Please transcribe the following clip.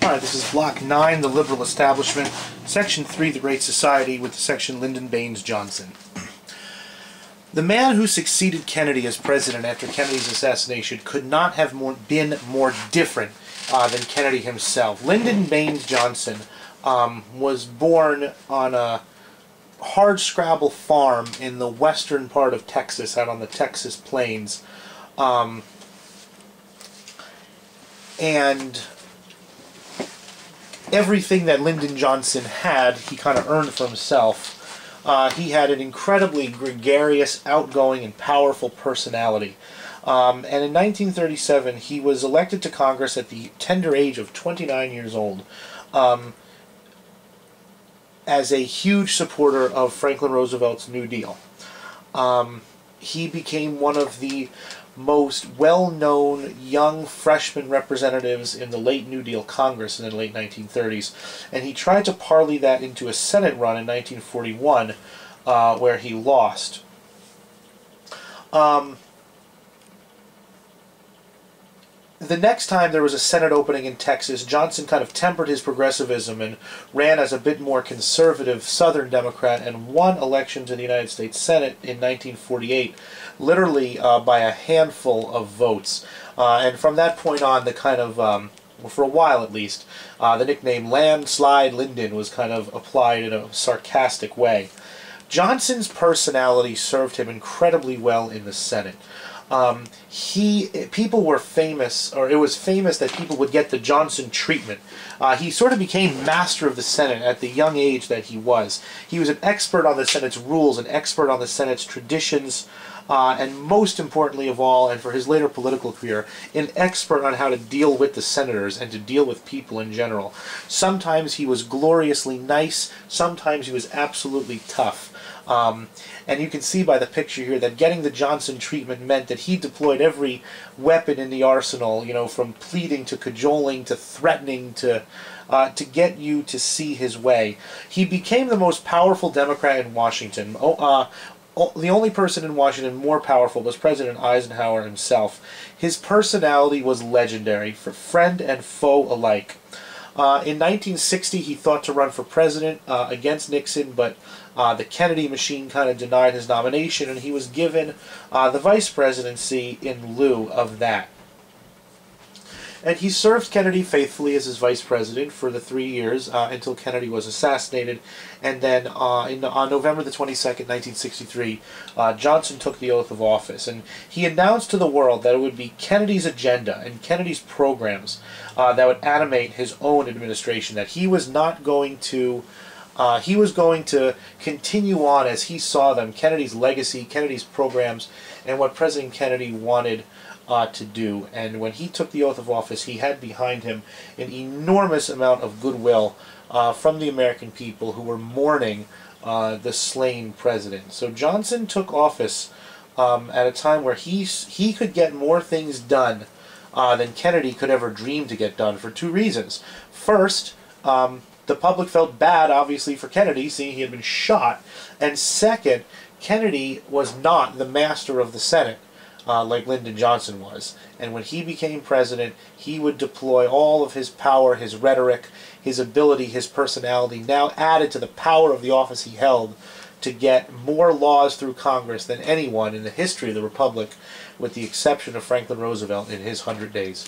Alright, this is Block 9, The Liberal Establishment, Section 3, The Great Society, with the section Lyndon B Johnson. The man who succeeded Kennedy as president after Kennedy's assassination could not have been more different than Kennedy himself. Lyndon B Johnson was born on a hardscrabble farm in the western part of Texas, out on the Texas plains. And everything that Lyndon Johnson had, he kind of earned for himself. He had an incredibly gregarious, outgoing, and powerful personality. And in 1937, he was elected to Congress at the tender age of 29 years old as a huge supporter of Franklin Roosevelt's New Deal. He became one of the most well-known young freshman representatives in the late New Deal Congress in the late 1930s, and he tried to parlay that into a Senate run in 1941, where he lost. The next time there was a Senate opening in Texas, Johnson kind of tempered his progressivism and ran as a bit more conservative Southern Democrat and won election to the United States Senate in 1948, literally by a handful of votes. And from that point on, the kind of, well, for a while at least, the nickname Landslide Lyndon was kind of applied in a sarcastic way. Johnson's personality served him incredibly well in the Senate. People were famous, or it was famous that people would get the Johnson treatment. He sort of became master of the Senate at the young age that he was. He was an expert on the Senate's rules, an expert on the Senate's traditions, and most importantly of all, and for his later political career, an expert on how to deal with the senators and to deal with people in general. Sometimes he was gloriously nice, sometimes he was absolutely tough. And you can see by the picture here that getting the Johnson treatment meant that he deployed every weapon in the arsenal, you know, from pleading to cajoling to threatening to get you to see his way. He became the most powerful Democrat in Washington. The only person in Washington more powerful was President Eisenhower himself. His personality was legendary for friend and foe alike. In 1960, he thought to run for president against Nixon, but the Kennedy machine kind of denied his nomination, and he was given the vice presidency in lieu of that. And he served Kennedy faithfully as his vice president for the 3 years until Kennedy was assassinated. And then on November the 22nd, 1963, Johnson took the oath of office. And he announced to the world that it would be Kennedy's agenda and Kennedy's programs that would animate his own administration, that he was not going to... he was going to continue on as he saw them, Kennedy's legacy, Kennedy's programs, and what President Kennedy wanted to do. And when he took the oath of office, he had behind him an enormous amount of goodwill from the American people who were mourning the slain president. So Johnson took office at a time where he could get more things done than Kennedy could ever dream to get done for two reasons. First, the public felt bad, obviously, for Kennedy, seeing he had been shot. And second, Kennedy was not the master of the Senate, like Lyndon Johnson was. And when he became president, he would deploy all of his power, his rhetoric, his ability, his personality, now added to the power of the office he held, to get more laws through Congress than anyone in the history of the Republic, with the exception of Franklin Roosevelt in his 100 days.